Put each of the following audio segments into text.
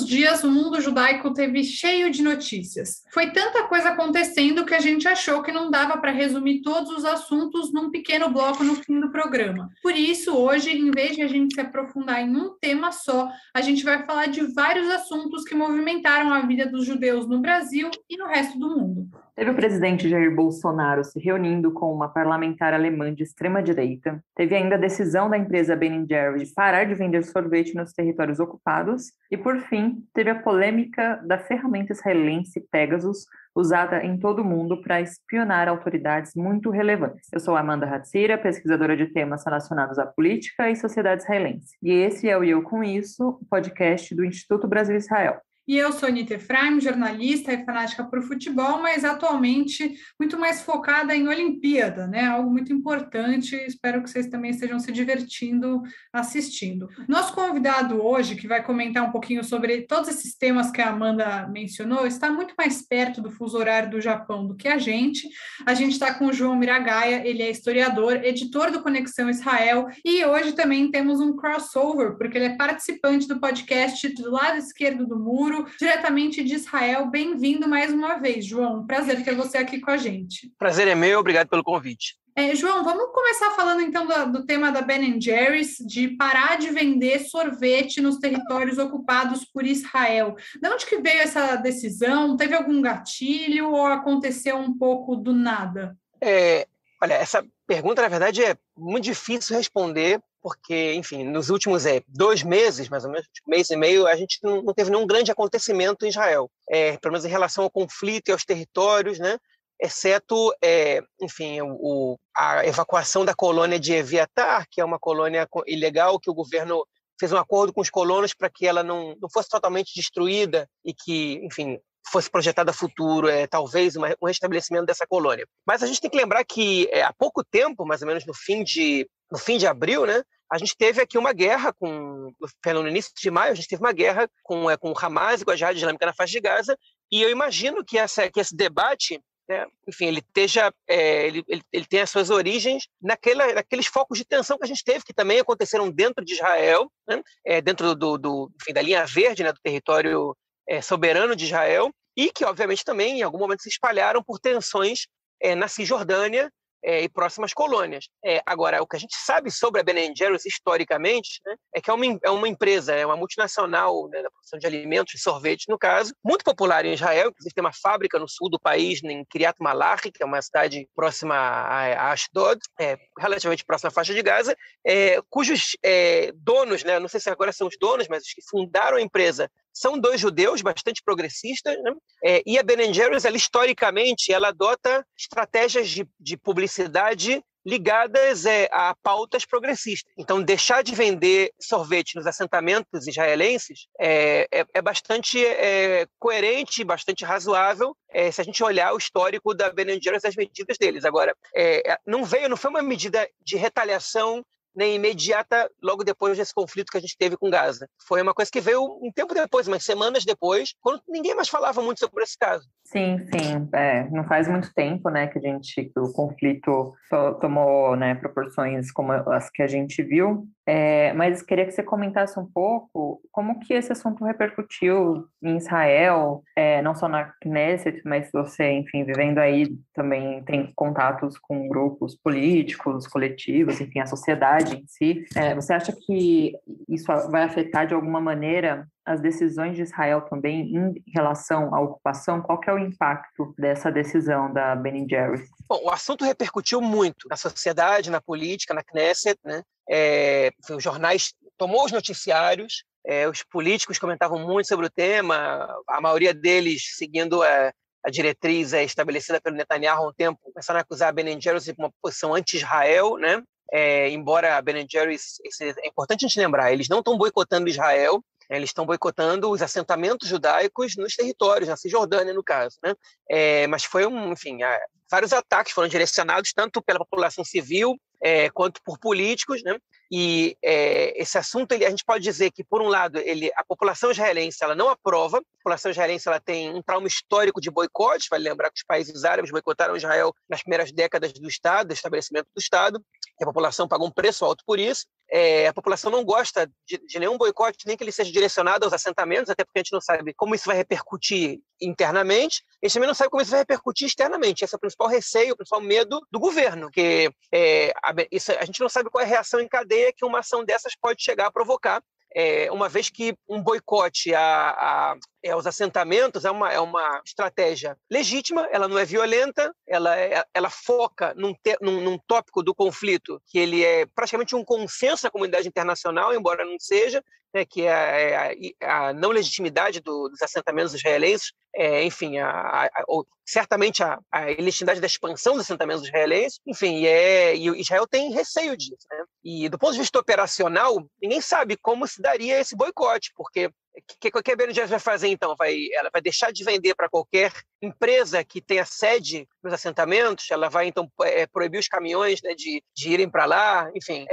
últimos dias, o mundo judaico teve cheio de notícias. Foi tanta coisa acontecendo que a gente achou que não dava para resumir todos os assuntos num pequeno bloco no fim do programa. Por isso, hoje, em vez de a gente se aprofundar em um tema só, a gente vai falar de vários assuntos que movimentaram a vida dos judeus no Brasil e no resto do mundo. Teve o presidente Jair Bolsonaro se reunindo com uma parlamentar alemã de extrema-direita. Teve ainda a decisão da empresa Ben & Jerry's de parar de vender sorvete nos territórios ocupados. E, por fim, teve a polêmica da ferramenta israelense Pegasus, usada em todo o mundo para espionar autoridades muito relevantes. Eu sou Amanda Hatzira, pesquisadora de temas relacionados à política e sociedade israelense. E esse é o Eu Com Isso, o podcast do Instituto Brasil-Israel. E eu sou Nita Efraim, jornalista e fanática por futebol, mas atualmente muito mais focada em Olimpíada, né? Algo muito importante, espero que vocês também estejam se divertindo assistindo. Nosso convidado hoje, que vai comentar um pouquinho sobre todos esses temas que a Amanda mencionou, está muito mais perto do fuso horário do Japão do que a gente. A gente está com o João Miragaia, ele é historiador, editor do Conexão Israel, e hoje também temos um crossover, porque ele é participante do podcast do lado esquerdo do muro, diretamente de Israel. Bem-vindo mais uma vez, João. Prazer ter você aqui com a gente. Prazer é meu, obrigado pelo convite. João, vamos começar falando então do tema da Ben & Jerry's, de parar de vender sorvete nos territórios ocupados por Israel. De onde que veio essa decisão? Teve algum gatilho ou aconteceu um pouco do nada? Olha, essa pergunta, na verdade, é muito difícil responder, porque, enfim, nos últimos 2 meses, mais ou menos, mês e meio, a gente não teve nenhum grande acontecimento em Israel, pelo menos em relação ao conflito e aos territórios, né? Exceto, enfim, a evacuação da colônia de Eviatar, que é uma colônia ilegal que o governo fez um acordo com os colonos para que ela não fosse totalmente destruída e que, enfim, fosse projetada a futuro, talvez um restabelecimento dessa colônia. Mas a gente tem que lembrar que há pouco tempo, mais ou menos no fim de abril, né, a gente teve aqui uma guerra no início de maio, a gente teve uma guerra com o Hamas e com a Jihad Islâmica na faixa de Gaza, e eu imagino que esse debate, né, enfim, ele tem as suas origens naqueles focos de tensão que a gente teve, que também aconteceram dentro de Israel, né, dentro enfim, da linha verde, né, do território soberano de Israel, e que, obviamente, também, em algum momento, se espalharam por tensões na Cisjordânia e próximas colônias. Agora, o que a gente sabe sobre a Ben & Jerry's, historicamente, né, é que é uma empresa, é uma multinacional, né, da produção de alimentos e sorvetes, no caso, muito popular em Israel. Inclusive tem uma fábrica no sul do país, em Kiryat Malachi, que é uma cidade próxima a Ashdod, relativamente próxima à faixa de Gaza, cujos donos, né, não sei se agora são os donos, mas os que fundaram a empresa são 2 judeus bastante progressistas, né? E a Ben & Jerry's, ela, historicamente, ela adota estratégias de publicidade ligadas a pautas progressistas. Então, deixar de vender sorvete nos assentamentos israelenses é bastante coerente, bastante razoável, se a gente olhar o histórico da Ben & Jerry's e as medidas deles. Agora, não foi uma medida de retaliação nem imediata logo depois desse conflito que a gente teve com Gaza. Foi uma coisa que veio um tempo depois, umas semanas depois, quando ninguém mais falava muito sobre esse caso. Sim. Não faz muito tempo, né, que o conflito tomou, né, proporções como as que a gente viu. Mas queria que você comentasse um pouco como que esse assunto repercutiu em Israel, não só na Knesset, mas você, enfim, vivendo aí também tem contatos com grupos políticos, coletivos, enfim, a sociedade em si. Você acha que isso vai afetar de alguma maneira as decisões de Israel também em relação à ocupação? Qual que é o impacto dessa decisão da Ben & Jerry's? Bom, o assunto repercutiu muito na sociedade, na política, na Knesset, né? Os jornais tomou os noticiários, os políticos comentavam muito sobre o tema, a maioria deles seguindo a diretriz estabelecida pelo Netanyahu há um tempo, começaram a acusar a Ben & Jerry's de uma posição anti-Israel, né? Embora a Ben & Jerry's, é importante a gente lembrar, eles não estão boicotando Israel, eles estão boicotando os assentamentos judaicos nos territórios, na Cisjordânia, no caso, né? Mas foi enfim, vários ataques foram direcionados tanto pela população civil quanto por políticos, né? E esse assunto, a gente pode dizer que, por um lado, a população israelense ela não aprova, a população israelense ela tem um trauma histórico de boicote, vale lembrar que os países árabes boicotaram Israel nas primeiras décadas do estabelecimento do Estado, e a população pagou um preço alto por isso. A população não gosta de nenhum boicote, nem que ele seja direcionado aos assentamentos, até porque a gente não sabe como isso vai repercutir internamente, a gente também não sabe como isso vai repercutir externamente. Esse é o principal receio, o principal medo do governo, porque a gente não sabe qual é a reação em cadeia que uma ação dessas pode chegar a provocar, uma vez que um boicote aos assentamentos é uma estratégia legítima, ela não é violenta, ela foca num tópico do conflito que ele é praticamente um consenso da comunidade internacional, embora não seja, né, que é a não legitimidade dos assentamentos israelenses, enfim, certamente a ilegitimidade da expansão dos assentamentos israelenses, enfim, e Israel tem receio disso, né? E do ponto de vista operacional, ninguém sabe como se daria esse boicote, porque o que a Ben Jerry's vai fazer, então? Ela vai deixar de vender para qualquer empresa que tenha sede nos assentamentos? Ela vai, então, proibir os caminhões, né, de irem para lá, enfim,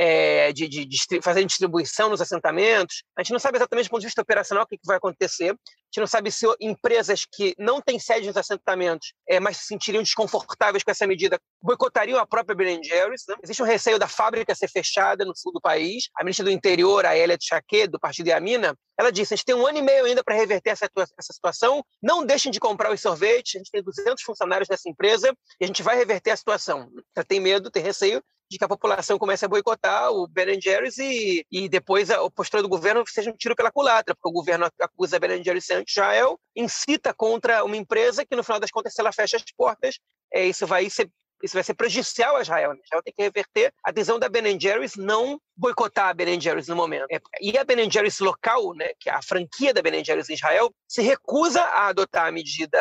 de fazer distribuição nos assentamentos? A gente não sabe exatamente do ponto de vista operacional o que vai acontecer. A gente não sabe se empresas que não têm sede nos assentamentos, mas se sentiriam desconfortáveis com essa medida, boicotariam a própria Ben Jerry's, né? Existe um receio da fábrica ser fechada no sul do país. A ministra do Interior, a Elia Tshake, do Partido Yamina, ela disse: a gente tem 1 ano e meio ainda para reverter essa situação, não deixem de comprar os sorvetes, a gente tem 200 funcionários nessa empresa e a gente vai reverter a situação. Ela tem medo, tem receio de que a população comece a boicotar o Ben Jerry's e depois a postura do governo seja um tiro pela culatra, porque o governo acusa a Ben Jerry's de anti-Israel, incita contra uma empresa que, no final das contas, se ela fecha as portas, isso vai ser prejudicial a Israel. Israel tem que reverter a decisão da Ben Jerry's não boicotar a Ben Jerry's no momento. E a Ben Jerry's local, né, que é a franquia da Ben Jerry's em Israel, se recusa a adotar a medida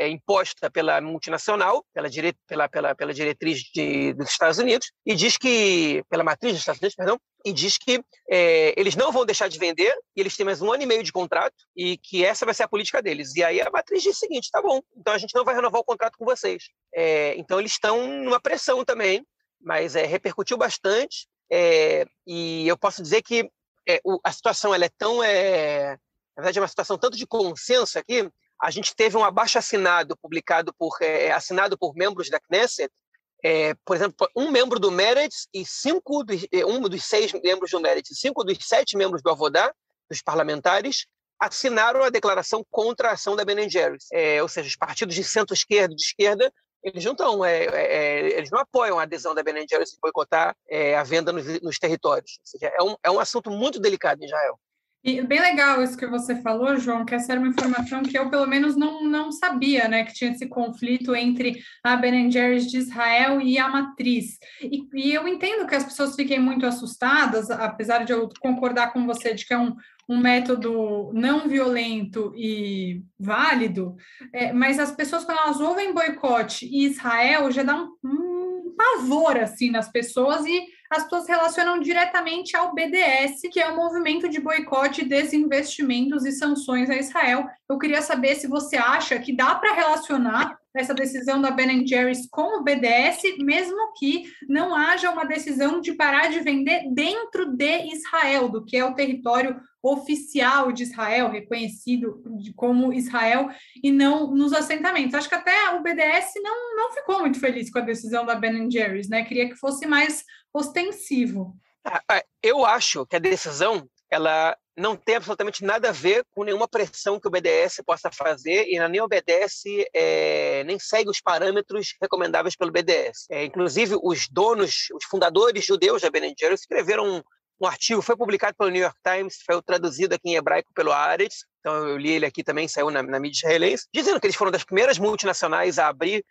imposta pela multinacional, pela diretriz dos Estados Unidos, e diz que, pela matriz dos Estados Unidos, perdão, e diz que eles não vão deixar de vender, e eles têm mais 1 ano e meio de contrato, e que essa vai ser a política deles. E aí a matriz diz o seguinte: tá bom, então a gente não vai renovar o contrato com vocês. Então eles estão numa pressão também, mas repercutiu bastante, e eu posso dizer que a situação ela é tão... na verdade, é uma situação tanto de consenso aqui. A gente teve um abaixo-assinado publicado assinado por membros da Knesset, por exemplo, um membro do Meretz e um dos 6 membros do Meretz e 5 dos 7 membros do Avodá, dos parlamentares, assinaram a declaração contra a ação da Ben Jerry's. Ou seja, os partidos de centro-esquerda e de esquerda, eles não estão, eles não apoiam a adesão da Ben Jerry's de boicotar a venda nos territórios. Ou seja, é um assunto muito delicado em Israel. E bem legal isso que você falou, João, que essa era uma informação que eu, pelo menos, não sabia, né, que tinha esse conflito entre a Ben Jerry's de Israel e a matriz. E eu entendo que as pessoas fiquem muito assustadas, apesar de eu concordar com você de que é um método não violento e válido, mas as pessoas, quando elas ouvem boicote e Israel, já dá um pavor, assim, nas pessoas, e as pessoas relacionam diretamente ao BDS, que é o movimento de boicote, desinvestimentos e sanções a Israel. Eu queria saber se você acha que dá para relacionar essa decisão da Ben Jerry's com o BDS, mesmo que não haja uma decisão de parar de vender dentro de Israel, do que é o território oficial de Israel, reconhecido como Israel, e não nos assentamentos. Acho que até o BDS não ficou muito feliz com a decisão da Ben Jerry's, né? Queria que fosse mais ostensivo. Eu acho que a decisão ela não tem absolutamente nada a ver com nenhuma pressão que o BDS possa fazer, e nem o BDS nem segue os parâmetros recomendáveis pelo BDS. Inclusive, os fundadores judeus da Ben Jerry's escreveram um artigo, foi publicado pelo New York Times, foi traduzido aqui em hebraico pelo Haaretz, então eu li ele aqui também, saiu na mídia israelense, dizendo que eles foram das primeiras multinacionais a abrir,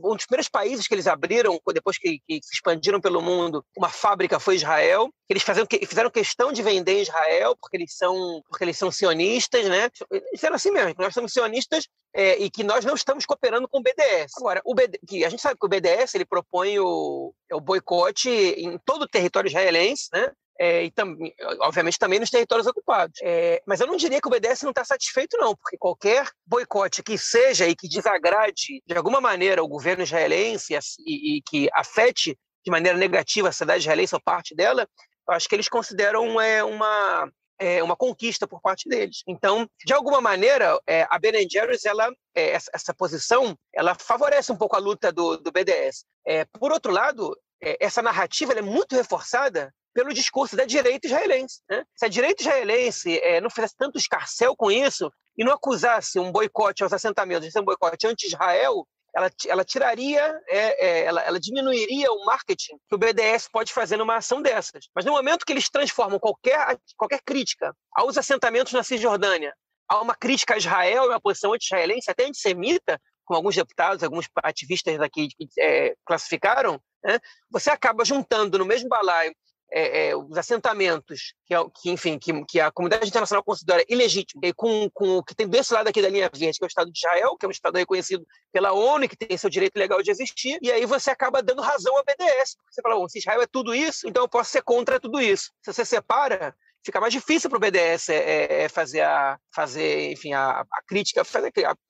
um dos primeiros países que eles abriram, depois que se expandiram pelo mundo, uma fábrica foi Israel, que eles fizeram questão de vender em Israel, porque eles são sionistas, né? Eles disseram assim mesmo, nós somos sionistas e que nós não estamos cooperando com o BDS. Agora, que a gente sabe que o BDS ele propõe o boicote em todo o território israelense, né? E obviamente também nos territórios ocupados. Mas eu não diria que o BDS não está satisfeito, não, porque qualquer boicote que seja e que desagrade de alguma maneira o governo israelense e que afete de maneira negativa a sociedade israelense ou parte dela, eu acho que eles consideram uma conquista por parte deles. Então, de alguma maneira, a Ben Jerry's, essa posição, ela favorece um pouco a luta do BDS. Por outro lado, essa narrativa ela é muito reforçada pelo discurso da direita israelense, né? Se a direita israelense não fizesse tanto escarcéu com isso e não acusasse um boicote aos assentamentos de ser um boicote anti-Israel, ela tiraria, ela diminuiria o marketing que o BDS pode fazer numa ação dessas. Mas no momento que eles transformam qualquer crítica aos assentamentos na Cisjordânia a uma crítica a Israel, uma posição anti-israelense, até antissemita, como alguns deputados, alguns ativistas daqui classificaram, né? Você acaba juntando no mesmo balaio os assentamentos que a comunidade internacional considera ilegítimos, e com o que tem desse lado aqui da linha verde, que é o Estado de Israel, que é um Estado reconhecido pela ONU e que tem seu direito legal de existir, e aí você acaba dando razão ao BDS. Você fala, se Israel é tudo isso, então eu posso ser contra tudo isso. Se você separa, fica mais difícil para o BDS fazer a crítica,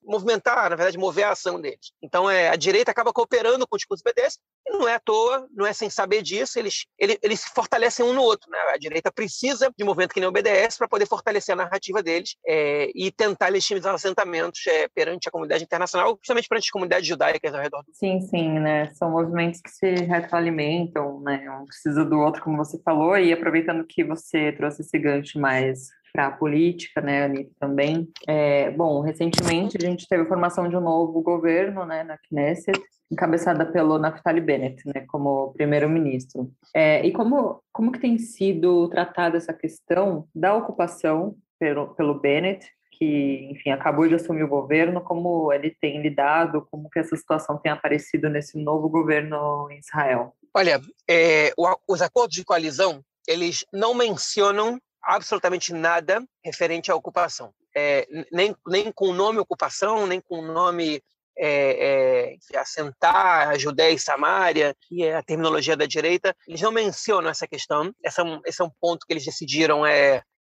movimentar, na verdade, mover a ação deles. Então, a direita acaba cooperando com o discurso do BDS, e não é à toa, não é sem saber disso, eles se fortalecem um no outro, né? A direita precisa de um movimento que nem o BDS para poder fortalecer a narrativa deles e tentar legitimizar os assentamentos perante a comunidade internacional, justamente perante as comunidades judaicas ao redor do mundo. Sim, né? São movimentos que se retroalimentam, né? Um precisa do outro, como você falou, e aproveitando que você trouxe esse gancho mais para a política, né, Anitta, também. Bom, recentemente a gente teve a formação de um novo governo, né, na Knesset, encabeçada pelo Naftali Bennett, né, como primeiro-ministro. E como que tem sido tratada essa questão da ocupação pelo Bennett, que, enfim, acabou de assumir o governo, como ele tem lidado, como que essa situação tem aparecido nesse novo governo em Israel? Olha, os acordos de coalizão, eles não mencionam absolutamente nada referente à ocupação. Nem com o nome ocupação, nem com o nome assentar a Judéia e Samária, que é a terminologia da direita, eles não mencionam essa questão. Esse é um ponto que eles decidiram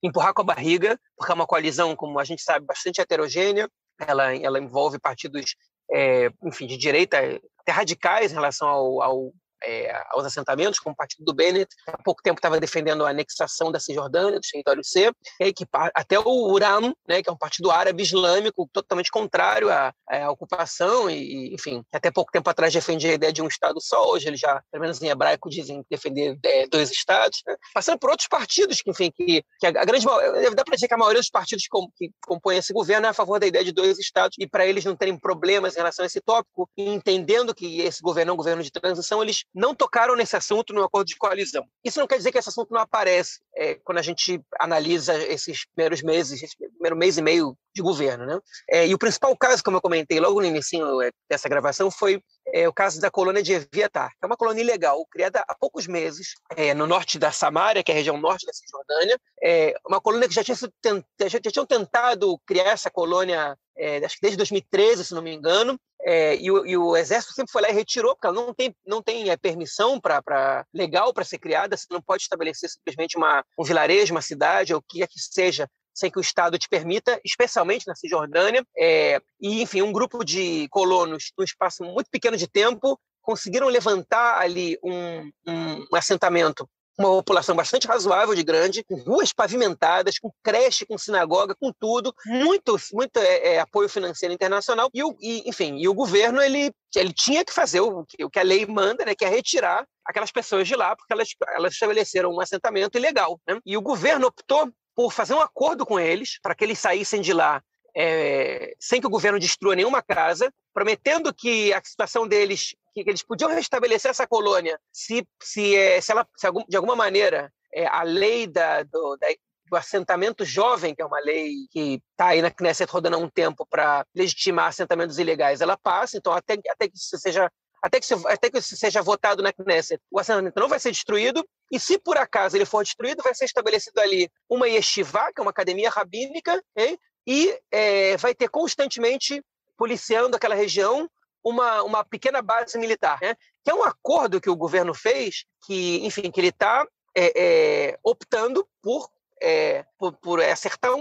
empurrar com a barriga, porque é uma coalizão, como a gente sabe, bastante heterogênea. Ela envolve partidos de direita, até radicais em relação aos assentamentos, como o partido do Bennett, há pouco tempo estava defendendo a anexação da Cisjordânia, do território C, até o URAM, né, que é um partido árabe islâmico totalmente contrário à ocupação, e, enfim, até pouco tempo atrás defendia a ideia de um Estado só, hoje eles já, pelo menos em hebraico, dizem defender 2 Estados, né? Passando por outros partidos, que a grande dá para dizer que a maioria dos partidos que compõem esse governo é a favor da ideia de 2 Estados, e para eles não terem problemas em relação a esse tópico, e entendendo que esse governo é um governo de transição, eles não tocaram nesse assunto no acordo de coalizão. Isso não quer dizer que esse assunto não aparece quando a gente analisa esses primeiros meses, esse primeiro mês e meio de governo, né? E o principal caso, como eu comentei logo no início dessa gravação, foi o caso da colônia de Eviatar, que é uma colônia ilegal, criada há poucos meses, no norte da Samária, que é a região norte da Cisjordânia, uma colônia que já tinham tentado criar essa colônia, acho que desde 2013, se não me engano, e o exército sempre foi lá e retirou, porque ela não tem permissão legal para ser criada. Você não pode estabelecer simplesmente um vilarejo, uma cidade, ou o que quer que seja, sem que o Estado te permita, especialmente na Cisjordânia. E, enfim, um grupo de colonos, num espaço muito pequeno de tempo, conseguiram levantar ali um assentamento, uma população bastante razoável de grande, com ruas pavimentadas, com creche, com sinagoga, com tudo, muito apoio financeiro internacional, e o governo ele tinha que fazer o que a lei manda, né, que é retirar aquelas pessoas de lá, porque elas estabeleceram um assentamento ilegal, né? E o governo optou por fazer um acordo com eles, para que eles saíssem de lá sem que o governo destrua nenhuma casa, prometendo que a situação deles, que eles podiam restabelecer essa colônia se de alguma maneira a lei do assentamento jovem, que é uma lei que está aí na Knesset rodando há um tempo para legitimar assentamentos ilegais, ela passa. Então, até que isso seja votado na Knesset, o assentamento não vai ser destruído, e se por acaso ele for destruído, vai ser estabelecido ali uma yeshiva, que é uma academia rabínica, e vai ter constantemente, policiando aquela região, uma pequena base militar, né? Que é um acordo que o governo fez, que ele está optando por acertar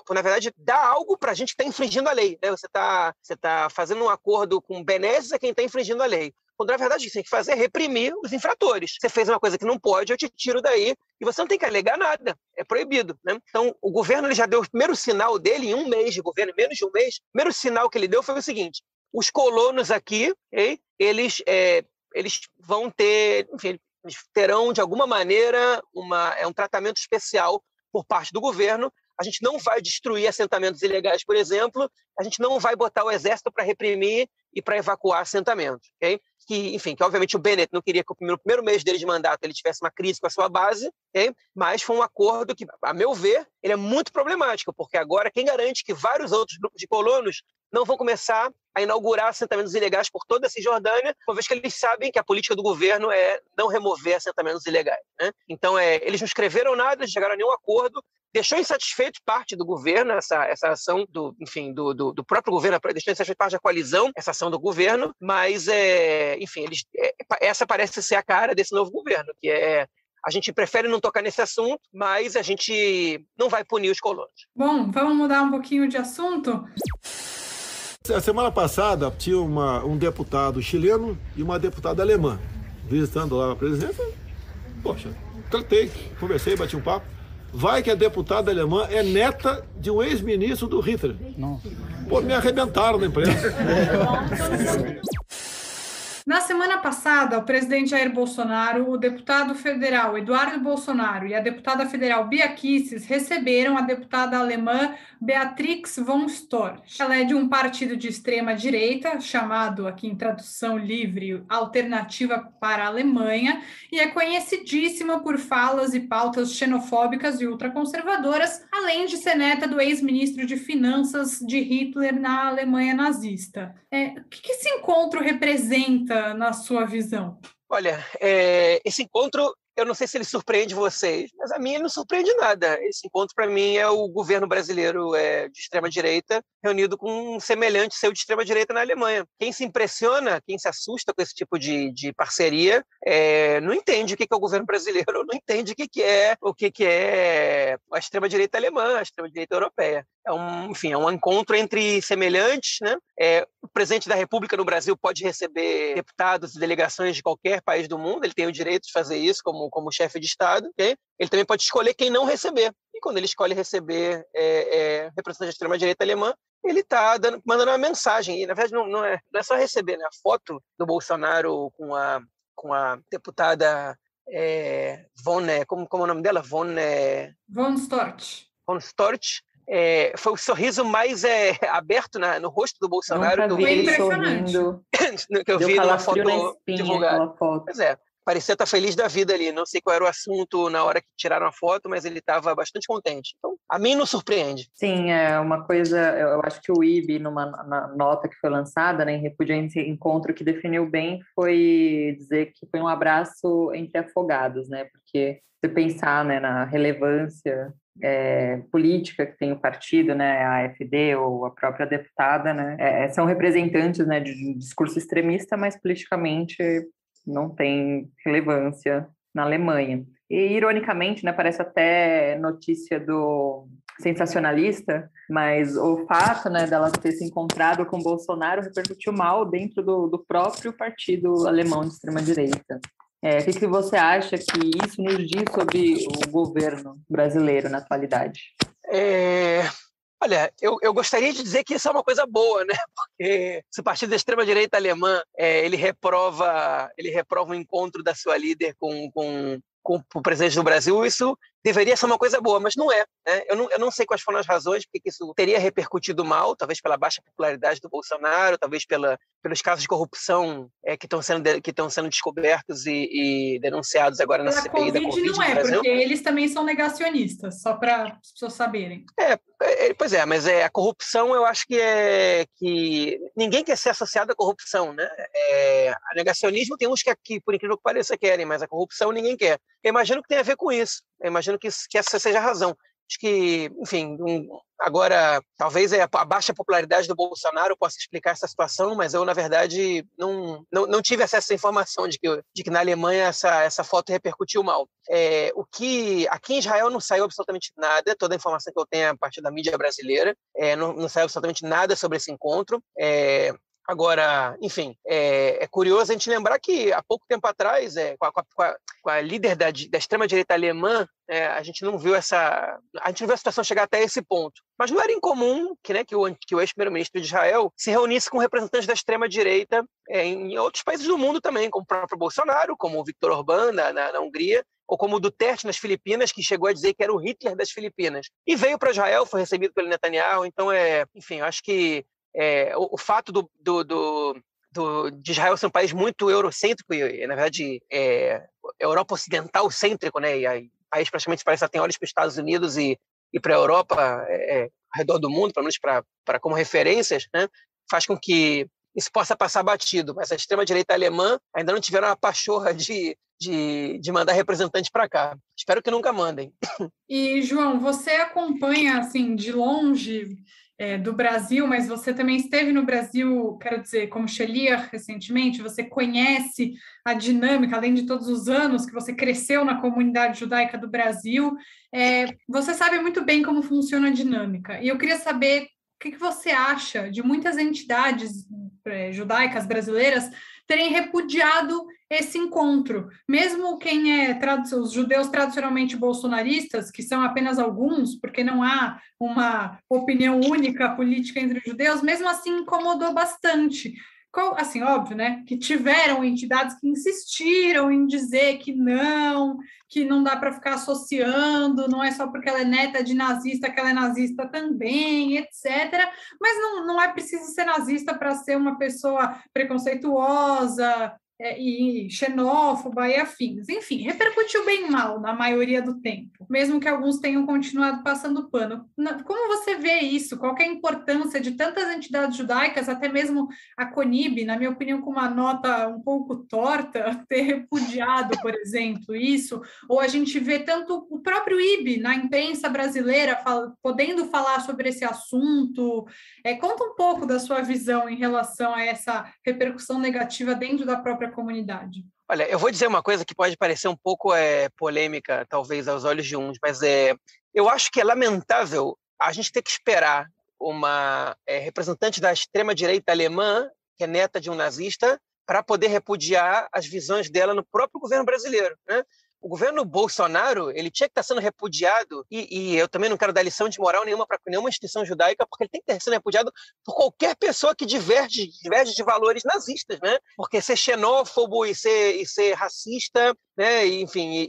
na verdade, dar algo para a gente que está infringindo a lei, né? Você tá fazendo um acordo com benesses a quem está infringindo a lei. Quando, na verdade, o que você tem que fazer é reprimir os infratores. Você fez uma coisa que não pode, eu te tiro daí, e você não tem que alegar nada. É proibido, né? Então, o governo ele já deu o primeiro sinal dele em um mês de governo, menos de um mês. O primeiro sinal que ele deu foi o seguinte: os colonos aqui, eles vão ter, enfim, eles terão, de alguma maneira, um tratamento especial por parte do governo. A gente não vai destruir assentamentos ilegais, por exemplo, a gente não vai botar o exército para reprimir e para evacuar assentamentos, ok? Que obviamente o Bennett não queria que no primeiro mês dele de mandato ele tivesse uma crise com a sua base, okay? Mas foi um acordo que, a meu ver, ele é muito problemático, porque agora quem garante que vários outros grupos de colonos não vão começar a inaugurar assentamentos ilegais por toda a Cisjordânia, uma vez que eles sabem que a política do governo é não remover assentamentos ilegais, né? Então, eles não escreveram nada, eles chegaram a nenhum acordo, deixou insatisfeito parte do governo, essa ação do próprio governo, deixou insatisfeito parte da coalizão, essa ação do governo, mas, essa parece ser a cara desse novo governo, que é a gente prefere não tocar nesse assunto, mas a gente não vai punir os colonos. Bom, vamos mudar um pouquinho de assunto? A semana passada tinha um deputado chileno e uma deputada alemã visitando lá a presidência. Poxa, tratei, conversei, bati um papo. Vai que a deputada alemã é neta de um ex-ministro do Hitler. Não. Pô, me arrebentaram na imprensa. Na semana passada, o presidente Jair Bolsonaro, o deputado federal Eduardo Bolsonaro e a deputada federal Bia Kicis receberam a deputada alemã Beatrix von Storch. Ela é de um partido de extrema-direita, chamado aqui em tradução livre Alternativa para a Alemanha, e é conhecidíssima por falas e pautas xenofóbicas e ultraconservadoras, além de ser neta do ex-ministro de Finanças de Hitler na Alemanha nazista. O que esse encontro representa na sua visão? Olha, esse encontro, eu não sei se ele surpreende vocês, mas a mim ele não surpreende nada. Esse encontro, para mim, é o governo brasileiro de extrema-direita reunido com um semelhante seu de extrema-direita na Alemanha. Quem se impressiona, quem se assusta com esse tipo de parceria, não entende o que é o governo brasileiro, não entende o que é a extrema-direita alemã, a extrema-direita europeia. É um encontro entre semelhantes, né? O presidente da República no Brasil pode receber deputados e delegações de qualquer país do mundo, ele tem o direito de fazer isso como chefe de Estado, okay? Ele também pode escolher quem não receber. E quando ele escolhe receber representante da extrema-direita alemã, ele está mandando uma mensagem. E, na verdade, não é só receber, né? A foto do Bolsonaro com a deputada como é o nome dela? Von Storch. Von Storch. Foi o sorriso mais aberto no rosto do Bolsonaro que eu vi ele sorrindo. Que eu vi numa foto divulgada. Pois é, parecia estar feliz da vida ali. Não sei qual era o assunto na hora que tiraram a foto, mas ele estava bastante contente. Então, a mim não surpreende. Sim, é uma coisa. Eu acho que o IB, na nota que foi lançada, né, em repúdio a esse encontro, que definiu bem foi dizer que foi um abraço entre afogados, né? Porque se pensar, né, na relevância política que tem o partido, né, a AfD ou a própria deputada, né, são representantes, né, de um discurso extremista, mas politicamente não tem relevância na Alemanha. E, ironicamente, né, parece até notícia do sensacionalista, mas o fato, né, dela ter se encontrado com Bolsonaro repercutiu mal dentro do próprio partido alemão de extrema-direita. O que você acha que isso nos diz sobre o governo brasileiro na atualidade? Olha, eu gostaria de dizer que isso é uma coisa boa, né? Porque se o partido da extrema-direita alemã ele reprova o encontro da sua líder com o presidente do Brasil, isso deveria ser uma coisa boa, mas não é, né? Eu não sei quais foram as razões porque isso teria repercutido mal, talvez pela baixa popularidade do Bolsonaro, talvez pelos casos de corrupção que estão sendo descobertos e denunciados agora na CPI da Covid não Brasil. Porque eles também são negacionistas, só para as pessoas saberem. Pois é, mas a corrupção eu acho que ninguém quer ser associado à corrupção, né? A negacionismo tem uns que, por incrível que pareça, querem, mas a corrupção ninguém quer. Eu imagino que tem a ver com isso. Eu imagino que essa seja a razão. Acho que, enfim, agora talvez a baixa popularidade do Bolsonaro possa explicar essa situação, mas eu, na verdade, não tive acesso a essa informação de que na Alemanha essa foto repercutiu mal. Aqui em Israel não saiu absolutamente nada, toda a informação que eu tenho é a partir da mídia brasileira, não saiu absolutamente nada sobre esse encontro. Agora, enfim, é curioso a gente lembrar que há pouco tempo atrás, com a líder da extrema-direita alemã, a gente não viu a situação chegar até esse ponto. Mas não era incomum que o ex-primeiro-ministro de Israel se reunisse com representantes da extrema-direita em outros países do mundo também, como o próprio Bolsonaro, como o Viktor Orbán na Hungria, ou como o Duterte nas Filipinas, que chegou a dizer que era o Hitler das Filipinas. E veio para Israel, foi recebido pelo Netanyahu. Então, enfim, eu acho que o fato de Israel ser um país muito eurocêntrico e, na verdade, Europa ocidental cêntrico, né? E aí, o país praticamente parece que tem olhos para os Estados Unidos e para a Europa ao redor do mundo, pelo menos para como referências, né? Faz com que isso possa passar batido. Mas a extrema-direita alemã ainda não tiveram a pachorra de mandar representantes para cá. Espero que nunca mandem. E, João, você acompanha, assim, de longe do Brasil, mas você também esteve no Brasil, quero dizer, como Sheliach recentemente, você conhece a dinâmica, além de todos os anos que você cresceu na comunidade judaica do Brasil, você sabe muito bem como funciona a dinâmica. E eu queria saber o que você acha de muitas entidades judaicas brasileiras terem repudiado esse encontro, mesmo quem os judeus tradicionalmente bolsonaristas, que são apenas alguns, porque não há uma opinião única política entre os judeus, mesmo assim incomodou bastante. Assim, óbvio, né, que tiveram entidades que insistiram em dizer que não dá para ficar associando, não é só porque ela é neta de nazista que ela é nazista também, etc. Mas não é preciso ser nazista para ser uma pessoa preconceituosa e xenófoba e afins. Enfim, repercutiu bem mal na maioria do tempo, mesmo que alguns tenham continuado passando pano. Como você vê isso? Qual que é a importância de tantas entidades judaicas, até mesmo a CONIB, na minha opinião, com uma nota um pouco torta, ter repudiado, por exemplo, isso? Ou a gente vê tanto o próprio IB na imprensa brasileira podendo falar sobre esse assunto. Conta um pouco da sua visão em relação a essa repercussão negativa dentro da própria comunidade. Olha, eu vou dizer uma coisa que pode parecer um pouco polêmica, talvez, aos olhos de uns, mas eu acho que é lamentável a gente ter que esperar uma representante da extrema-direita alemã, que é neta de um nazista, para poder repudiar as visões dela no próprio governo brasileiro, né? O governo Bolsonaro, ele tinha que estar sendo repudiado, e eu também não quero dar lição de moral nenhuma para nenhuma instituição judaica, porque ele tem que estar sendo repudiado por qualquer pessoa que diverge de valores nazistas, né? Porque ser xenófobo e ser racista, né? Enfim,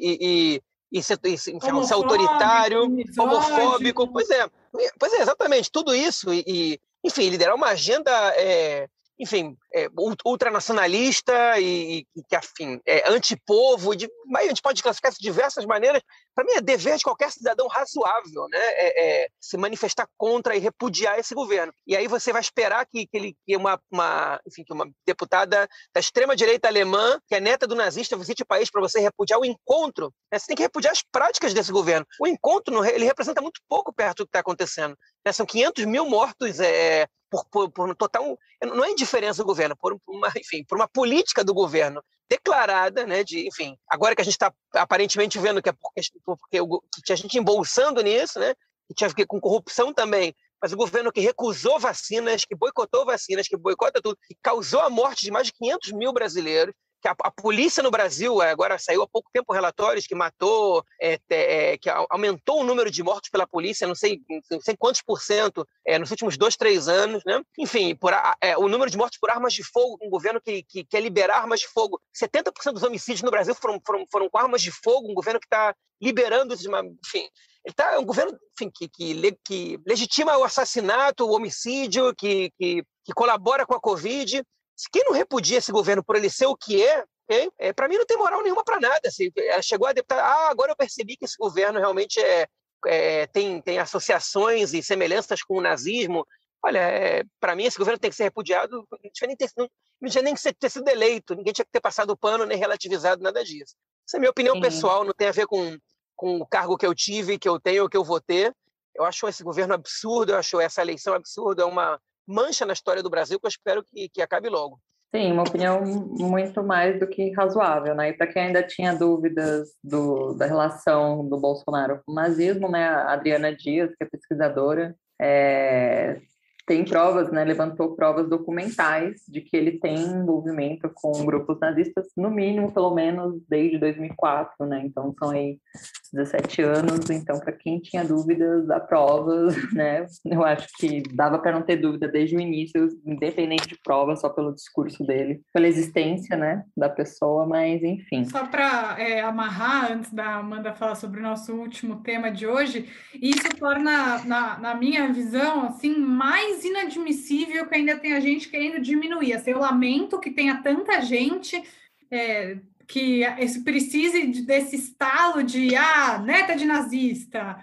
ser autoritário, homofóbico, pois é, exatamente, tudo isso, enfim, liderar uma agenda enfim, ultranacionalista e que, afim, antipovo, a gente pode classificar isso de diversas maneiras. Para mim, é dever de qualquer cidadão razoável, né, se manifestar contra e repudiar esse governo. E aí você vai esperar que uma deputada da extrema-direita alemã, que é neta do nazista, visite o país para você repudiar o encontro. Você tem que repudiar as práticas desse governo. O encontro, ele representa muito pouco perto do que está acontecendo. São 500 mil mortos por um total... Não é indiferença do governo, por uma política do governo declarada, né, enfim, agora que a gente está aparentemente vendo que é porque tinha gente embolsando nisso, né, que tinha com corrupção também, mas o governo que recusou vacinas, que boicotou vacinas, que boicota tudo, que causou a morte de mais de 500 mil brasileiros, que a polícia no Brasil, agora saiu há pouco tempo relatórios que matou, que aumentou o número de mortos pela polícia, não sei quantos % nos últimos 2, 3 anos, né? Enfim, o número de mortos por armas de fogo, um governo que quer liberar armas de fogo. 70% dos homicídios no Brasil foram com armas de fogo, um governo que está liberando isso, enfim. É um governo, enfim, que legitima o assassinato, o homicídio, que colabora com a Covid. Quem não repudia esse governo por ele ser o que para mim não tem moral nenhuma para nada. Assim, ela chegou a deputada, agora eu percebi que esse governo realmente tem associações e semelhanças com o nazismo. Olha, para mim esse governo tem que ser repudiado, não tinha nem que ter sido eleito, ninguém tinha que ter passado o pano nem relativizado nada disso. Essa é a minha opinião pessoal, não tem a ver com o cargo que eu tive, que eu tenho, que eu vou ter. Eu acho esse governo absurdo, eu acho essa eleição absurda, é uma mancha na história do Brasil que eu espero que acabe logo. Sim, uma opinião muito mais do que razoável, né? E para quem ainda tinha dúvidas da relação do Bolsonaro com o nazismo, né? A Adriana Dias, que é pesquisadora, tem provas, né, levantou provas documentais de que ele tem envolvimento com grupos nazistas, no mínimo, pelo menos, desde 2004, né, então são aí 17 anos, então para quem tinha dúvidas, há provas, né, eu acho que dava para não ter dúvida desde o início, independente de prova, só pelo discurso dele, pela existência, né, da pessoa, mas enfim. Só para amarrar, antes da Amanda falar sobre o nosso último tema de hoje, isso torna, na minha visão, assim, mais inadmissível que ainda tenha gente querendo diminuir. Assim, eu lamento que tenha tanta gente que precise desse estalo de neta de nazista,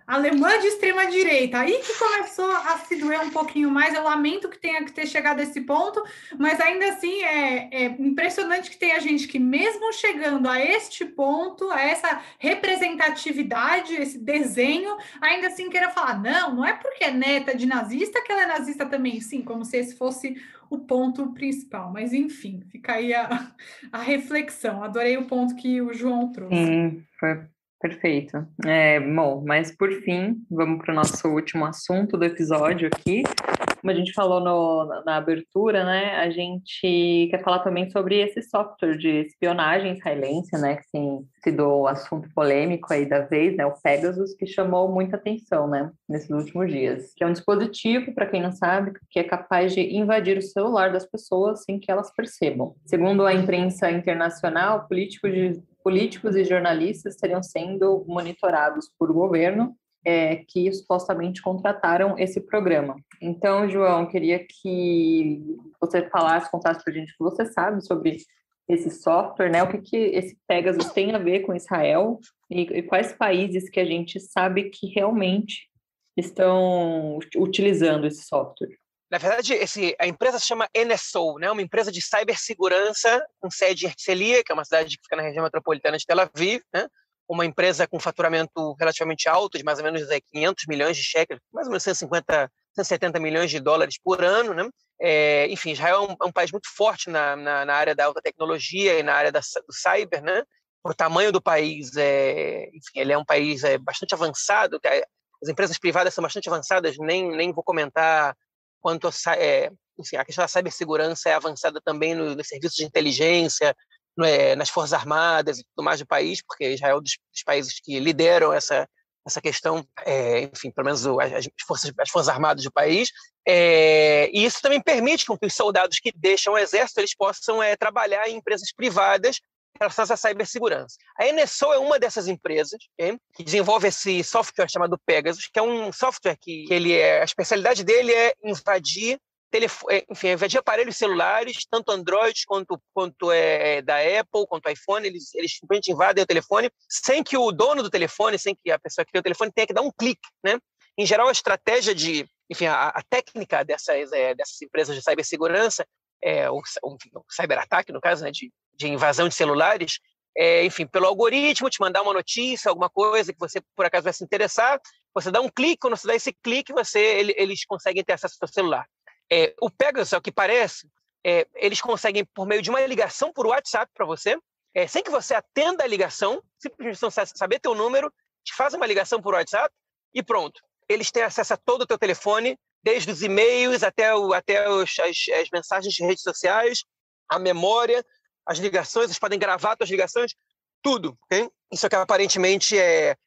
alemã de extrema direita. Aí que começou a se doer um pouquinho mais. Eu lamento que tenha que ter chegado a esse ponto, mas ainda assim é impressionante que tenha gente que, mesmo chegando a este ponto, a essa representatividade, esse desenho, ainda assim queira falar, não é porque é neta de nazista que ela é nazista também, sim, como se esse fosse o ponto principal. Mas, enfim, fica aí a reflexão. Adorei o ponto que o João trouxe. Sim, foi perfeito. Bom, mas por fim, vamos para o nosso último assunto do episódio aqui. Como a gente falou na abertura, né, a gente quer falar também sobre esse software de espionagem israelense, né, que tem sido o assunto polêmico aí da vez, né, o Pegasus, que chamou muita atenção, né, nesses últimos dias. Que é um dispositivo, para quem não sabe, que é capaz de invadir o celular das pessoas sem que elas percebam. Segundo a imprensa internacional, políticos e jornalistas estariam sendo monitorados por governo que supostamente contrataram esse programa. Então, João, queria que você contasse para a gente o que você sabe sobre esse software, né? O que esse Pegasus tem a ver com Israel e quais países que a gente sabe que realmente estão utilizando esse software. Na verdade, a empresa se chama NSO, né? Uma empresa de cibersegurança com sede em Herzliya, que é uma cidade que fica na região metropolitana de Tel Aviv, né? Uma empresa com faturamento relativamente alto, de mais ou menos 500 milhões de shekels, mais ou menos 170 milhões de dólares por ano, né? Enfim, Israel é um país muito forte na área da alta tecnologia e na área do cyber, né? Por tamanho do país, enfim, ele é um país bastante avançado, as empresas privadas são bastante avançadas, nem vou comentar quanto enfim, a questão da cibersegurança é avançada também nos serviços de inteligência, nas Forças Armadas e tudo mais do país, porque Israel é um dos países que lideram essa questão, enfim, pelo menos as Forças Armadas do país, e isso também permite com que os soldados que deixam o exército eles possam trabalhar em empresas privadas relacionadas à cibersegurança. A NSO é uma dessas empresas, que desenvolve esse software chamado Pegasus, que é um software que a especialidade dele é invadir aparelhos celulares, tanto Android quanto da Apple, quanto iPhone, eles simplesmente invadem o telefone sem que o dono do telefone, sem que a pessoa que tem o telefone tenha que dar um clique, né? Em geral, a estratégia enfim, a técnica dessas empresas de cibersegurança, o cyberataque, no caso, né, de invasão de celulares, enfim, pelo algoritmo, te mandar uma notícia, alguma coisa que você, por acaso, vai se interessar, você dá um clique, quando você dá esse clique, eles conseguem ter acesso ao seu celular. O Pegasus, ao que parece, eles conseguem, por meio de uma ligação por WhatsApp para você, sem que você atenda a ligação, simplesmente saber teu número, te faz uma ligação por WhatsApp e pronto. Eles têm acesso a todo o teu telefone, desde os e-mails até as mensagens de redes sociais, a memória, as ligações, eles podem gravar suas ligações, tudo. Okay? Isso aqui, aparentemente,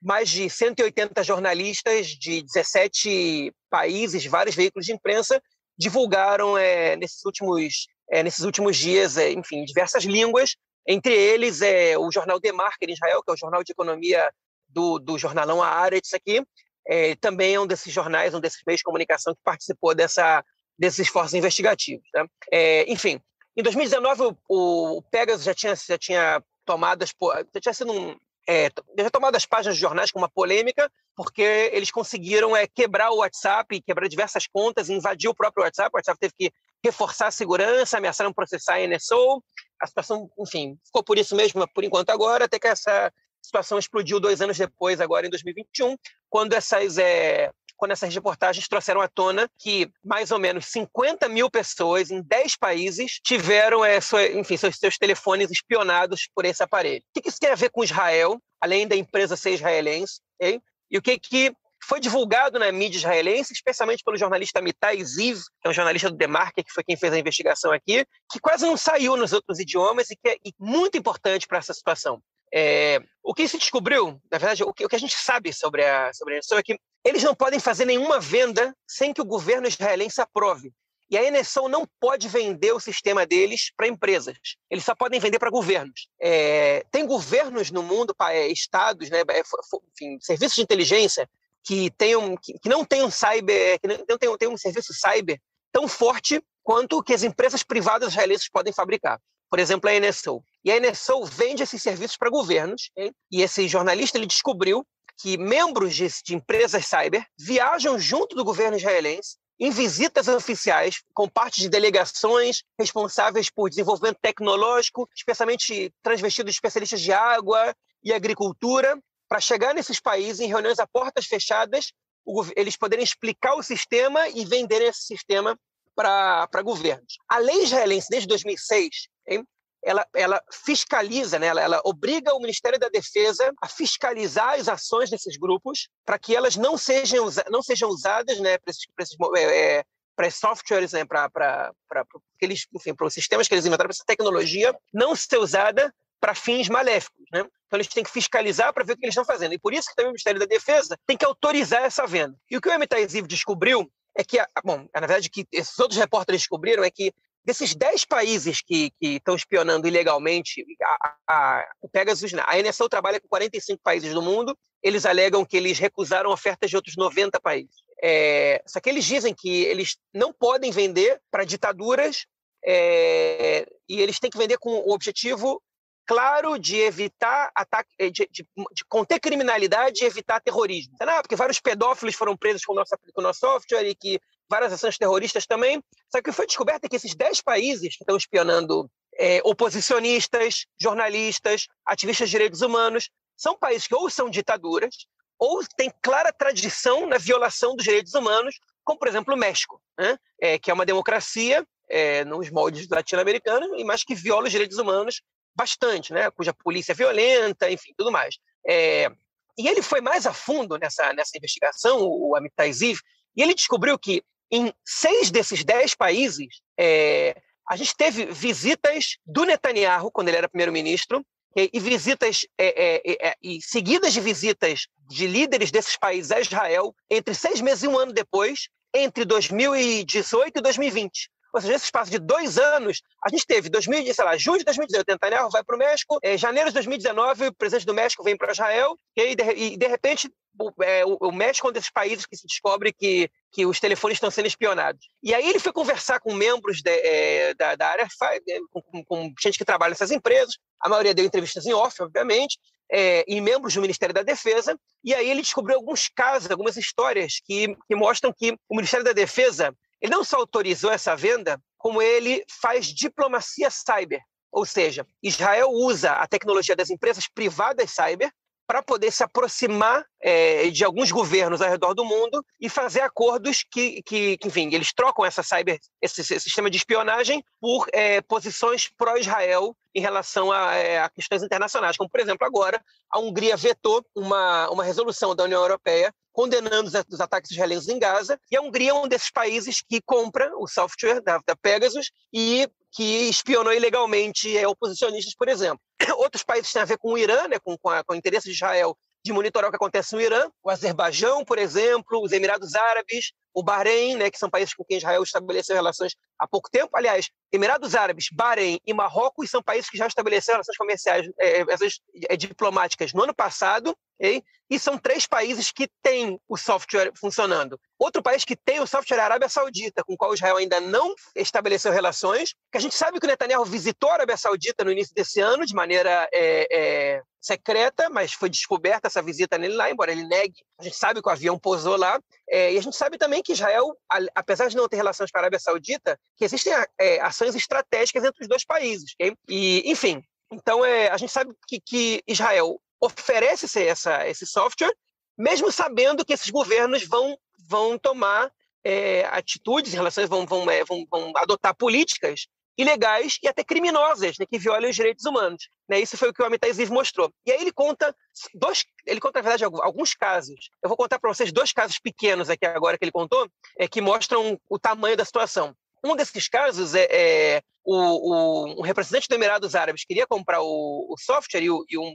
mais de 180 jornalistas de 17 países, vários veículos de imprensa, divulgaram nesses últimos dias, enfim, em diversas línguas, entre eles o jornal The Marker, em Israel, que é o jornal de economia do jornalão Haaretz aqui, também é um desses jornais, um desses meios de comunicação que participou desses esforços investigativos. Né? Enfim, em 2019, o Pegasus já tinha tomado as páginas de jornais com uma polêmica, porque eles conseguiram quebrar o WhatsApp, quebrar diversas contas, invadir o próprio WhatsApp. O WhatsApp teve que reforçar a segurança, ameaçaram processar a NSO. A situação, enfim, ficou por isso mesmo, por enquanto agora, até que essa situação explodiu 2 anos depois, agora em 2021, quando essas reportagens trouxeram à tona que mais ou menos 50 mil pessoas em 10 países tiveram seus telefones espionados por esse aparelho. O que isso tem a ver com Israel, além da empresa ser israelense? Okay? E o que foi divulgado na mídia israelense, especialmente pelo jornalista Amitai Ziv, que é um jornalista do The Marker, que foi quem fez a investigação aqui, que quase não saiu nos outros idiomas e que é muito importante para essa situação. O que se descobriu, na verdade, o que a gente sabe sobre a NSO é que eles não podem fazer nenhuma venda sem que o governo israelense aprove. E a NSO não pode vender o sistema deles para empresas. Eles só podem vender para governos. Tem governos no mundo, estados, né, enfim, serviços de inteligência que não tenham cyber, que não tenham um serviço cyber tão forte quanto o que as empresas privadas israelenses podem fabricar. Por exemplo, a NSO. E a NSO vende esses serviços para governos. Hein? E esse jornalista ele descobriu que membros de empresas cyber viajam junto do governo israelense em visitas oficiais com parte de delegações responsáveis por desenvolvimento tecnológico, especialmente transvestidos de especialistas de água e agricultura, para chegar nesses países em reuniões a portas fechadas, eles poderem explicar o sistema e venderem esse sistema para governos. A lei israelense, desde 2006, hein, ela fiscaliza, né? Ela obriga o Ministério da Defesa a fiscalizar as ações desses grupos para que elas não sejam usadas, né, para softwares, né, para os sistemas que eles inventaram, para essa tecnologia não ser usada para fins maléficos. Né? Então, eles têm que fiscalizar para ver o que eles estão fazendo. E por isso que também o Ministério da Defesa tem que autorizar essa venda. E o que o Amitai Ziv descobriu é que, na verdade, que esses outros repórteres descobriram é que desses 10 países que estão espionando ilegalmente, o Pegasus, a NSO trabalha com 45 países do mundo, eles alegam que eles recusaram ofertas de outros 90 países. Só que eles dizem que eles não podem vender para ditaduras e eles têm que vender com o objetivo claro de evitar ataque, de conter criminalidade e evitar terrorismo. Porque vários pedófilos foram presos com o nosso software e que várias ações terroristas também. Só que foi descoberto que esses 10 países que estão espionando oposicionistas, jornalistas, ativistas de direitos humanos, são países que ou são ditaduras ou têm clara tradição na violação dos direitos humanos, como, por exemplo, o México, né? Que é uma democracia nos moldes latino-americanos, mas que viola os direitos humanos bastante, né? Cuja polícia é violenta, enfim, tudo mais. E ele foi mais a fundo nessa investigação, o Amitai Ziv, e ele descobriu que em 6 desses 10 países, a gente teve visitas do Netanyahu, quando ele era primeiro-ministro, e visitas e seguidas de visitas de líderes desses países a Israel entre 6 meses e 1 ano depois, entre 2018 e 2020. Ou seja, nesse espaço de 2 anos, a gente teve junho de 2018, Netanyahu vai para o México, janeiro de 2019, o presidente do México vem para Israel, e de repente o México é um desses países que se descobre que os telefones estão sendo espionados. E aí ele foi conversar com membros da área, com gente que trabalha nessas empresas, a maioria deu entrevistas em off, obviamente, e membros do Ministério da Defesa, e aí ele descobriu alguns casos, algumas histórias que mostram que o Ministério da Defesa ele não só autorizou essa venda, como ele faz diplomacia cyber. Ou seja, Israel usa a tecnologia das empresas privadas cyber para poder se aproximar de alguns governos ao redor do mundo e fazer acordos que enfim, eles trocam esse sistema de espionagem por posições pró-Israel em relação a questões internacionais. Como, por exemplo, agora, a Hungria vetou uma resolução da União Europeia condenando os ataques israelenses em Gaza, e a Hungria é um desses países que compra o software da Pegasus e que espionou ilegalmente oposicionistas, por exemplo. Outros países têm a ver com o Irã, né, com o interesse de Israel de monitorar o que acontece no Irã, o Azerbaijão, por exemplo, os Emirados Árabes, o Bahrein, né, que são países com quem Israel estabeleceu relações há pouco tempo. Aliás, Emirados Árabes, Bahrein e Marrocos são países que já estabeleceram relações comerciais, diplomáticas no ano passado, okay? E são 3 países que têm o software funcionando. Outro país que tem o software é a Arábia Saudita, com o qual Israel ainda não estabeleceu relações, que a gente sabe que o Netanyahu visitou a Arábia Saudita no início desse ano, de maneira secreta, mas foi descoberta essa visita nele lá, embora ele negue. A gente sabe que o avião pousou lá, e a gente sabe também que Israel, apesar de não ter relações com a Arábia Saudita, que existem ações estratégicas entre os 2 países. Okay? E, enfim, então a gente sabe que Israel oferece esse software, mesmo sabendo que esses governos vão tomar atitudes em relação, vão adotar políticas ilegais e até criminosas, né, que violam os direitos humanos. Né? Isso foi o que o Amitai Ziv mostrou. E aí ele conta, na verdade, alguns casos. Eu vou contar para vocês 2 casos pequenos aqui agora que ele contou, que mostram o tamanho da situação. Um desses casos um representante dos Emirados Árabes queria comprar o software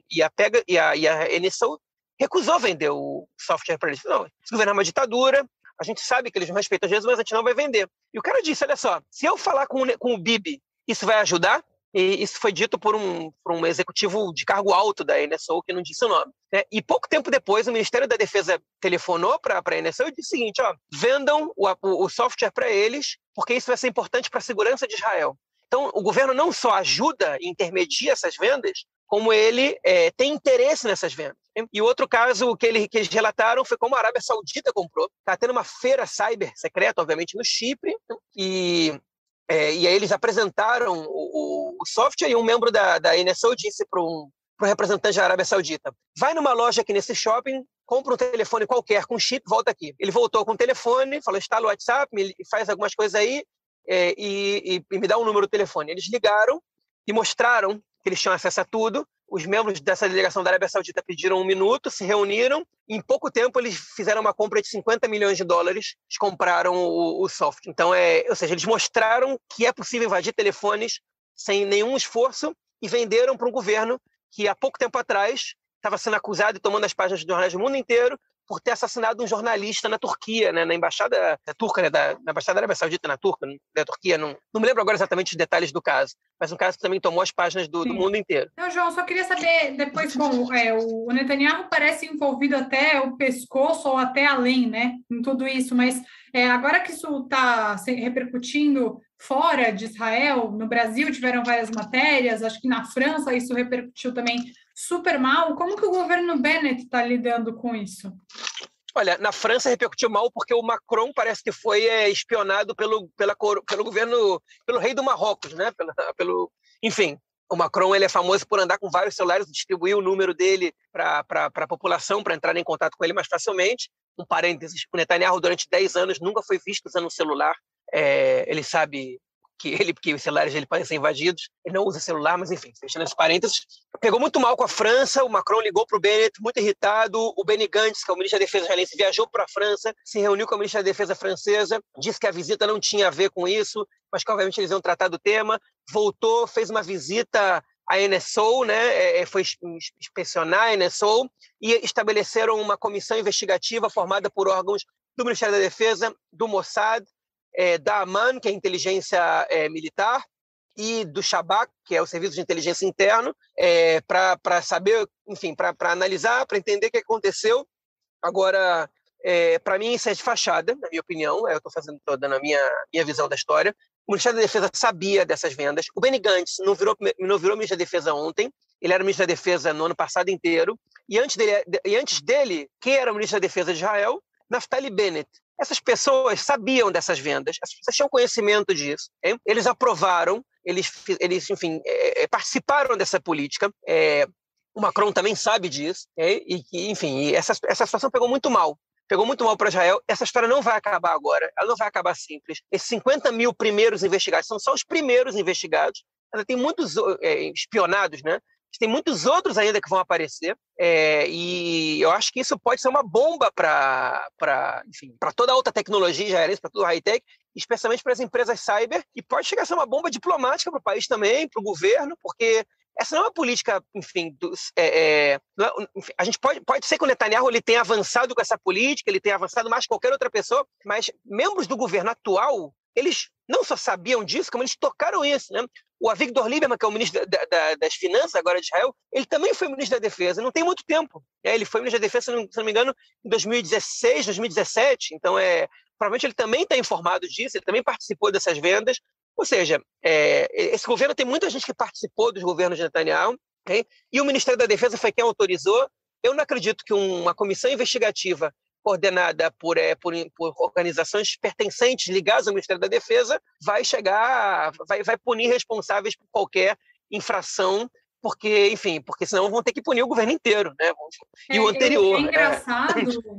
e a NSO recusou vender o software para eles. Não, esse governo é uma ditadura, a gente sabe que eles não respeitam Jesus, mas a gente não vai vender. E o cara disse, olha só, se eu falar com o Bibi, isso vai ajudar? E isso foi dito por um executivo de cargo alto da NSO, que não disse o nome. Né? E pouco tempo depois, o Ministério da Defesa telefonou para a NSO e disse o seguinte, vendam o software para eles, porque isso vai ser importante para a segurança de Israel. Então, o governo não só ajuda e intermedia essas vendas, como ele tem interesse nessas vendas. E outro caso que eles relataram foi como a Arábia Saudita comprou. Está tendo uma feira cyber secreta, obviamente, no Chipre, e aí eles apresentaram o software e um membro da NSO disse para o representante da Arábia Saudita, vai numa loja aqui nesse shopping, compra um telefone qualquer com chip, volta aqui. Ele voltou com o telefone, falou, instala o WhatsApp, faz algumas coisas aí e me dá um número do telefone. Eles ligaram e mostraram que eles tinham acesso a tudo. Os membros dessa delegação da Arábia Saudita pediram 1 minuto, se reuniram. Em pouco tempo, eles fizeram uma compra de $50 milhões. Eles compraram o software. Então, ou seja, eles mostraram que é possível invadir telefones sem nenhum esforço e venderam para um governo que, há pouco tempo atrás, estava sendo acusado e tomando as páginas de jornais do mundo inteiro por ter assassinado um jornalista na Turquia, né, na embaixada turca, né, na embaixada da Arábia Saudita na Turquia. Não me lembro agora exatamente os detalhes do caso, mas um caso que também tomou as páginas do mundo inteiro. Não, João, só queria saber depois, o Netanyahu parece envolvido até o pescoço ou até além, né, em tudo isso, mas agora que isso está repercutindo fora de Israel, no Brasil tiveram várias matérias, acho que na França isso repercutiu também super mal. Como que o governo Bennett está lidando com isso? Olha, na França repercutiu mal porque o Macron parece que foi espionado pelo governo, pelo rei do Marrocos, né? Enfim, o Macron ele é famoso por andar com vários celulares, distribuir o número dele para a população, para entrar em contato com ele mais facilmente. Um parênteses, o Netanyahu durante 10 anos nunca foi visto usando um celular. Ele sabe que os celulares dele podem ser invadidos, ele não usa celular, mas enfim, fechando esses parênteses, pegou muito mal com a França, o Macron ligou para o Bennett, muito irritado, o Benny Gantz, que é o ministro da Defesa israelense, viajou para a França, se reuniu com a ministra da Defesa francesa, disse que a visita não tinha a ver com isso, mas que obviamente eles iam tratar do tema, voltou, fez uma visita à NSO, né, foi inspecionar a NSO, e estabeleceram uma comissão investigativa formada por órgãos do Ministério da Defesa, do Mossad, da Aman, que é a inteligência militar, e do Shabak, que é o serviço de inteligência interno, para saber, enfim, para analisar, para entender o que aconteceu. Agora, para mim, isso é de fachada, na minha opinião, eu estou dando a minha visão da história. O Ministério da Defesa sabia dessas vendas. O Benny Gantz não virou ministro da Defesa ontem, ele era ministro da Defesa no ano passado inteiro, e antes dele, quem era o ministro da Defesa de Israel? Naftali Bennett. Essas pessoas sabiam dessas vendas, essas pessoas tinham conhecimento disso, hein? Eles aprovaram, eles enfim, participaram dessa política, o Macron também sabe disso, enfim, essa situação pegou muito mal para Israel. Essa história não vai acabar agora, ela não vai acabar simples. Esses 50 mil primeiros investigados são só os primeiros investigados, ainda tem muitos espionados, né? Tem muitos outros ainda que vão aparecer, e eu acho que isso pode ser uma bomba para toda a alta tecnologia israelense, para todo o high-tech, especialmente para as empresas cyber, e pode chegar a ser uma bomba diplomática para o país também, para o governo, porque essa não é uma política, enfim, a gente pode ser que o Netanyahu ele tenha avançado com essa política, ele tenha avançado mais que qualquer outra pessoa, mas membros do governo atual, eles não só sabiam disso, como eles tocaram isso, né? O Avigdor Lieberman, que é o ministro das Finanças agora de Israel, ele também foi ministro da Defesa, não tem muito tempo. Ele foi ministro da Defesa, se não me engano, em 2016, 2017, então provavelmente ele também está informado disso, ele também participou dessas vendas. Ou seja, esse governo tem muita gente que participou dos governos de Netanyahu, okay? E o Ministério da Defesa foi quem autorizou. Eu não acredito que uma comissão investigativa coordenada por organizações pertencentes ligadas ao Ministério da Defesa vai punir responsáveis por qualquer infração porque, enfim, porque senão vão ter que punir o governo inteiro, né? E o anterior.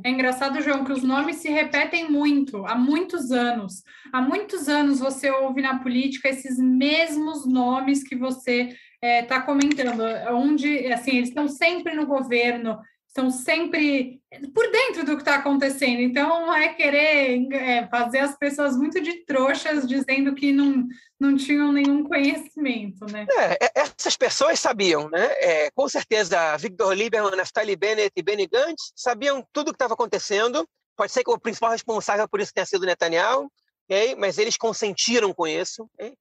É engraçado, João, que os nomes se repetem muito, há muitos anos. Há muitos anos você ouve na política esses mesmos nomes que você está comentando, onde, assim, eles estão sempre no governo, estão sempre por dentro do que está acontecendo. Então, é querer fazer as pessoas muito de trouxas, dizendo que não tinham nenhum conhecimento, né? Essas pessoas sabiam, né? Com certeza, Victor Lieberman, Naftali Bennett e Benny Gantz sabiam tudo o que estava acontecendo. Pode ser que o principal responsável por isso tenha sido Netanyahu, okay? Mas eles consentiram com isso, okay?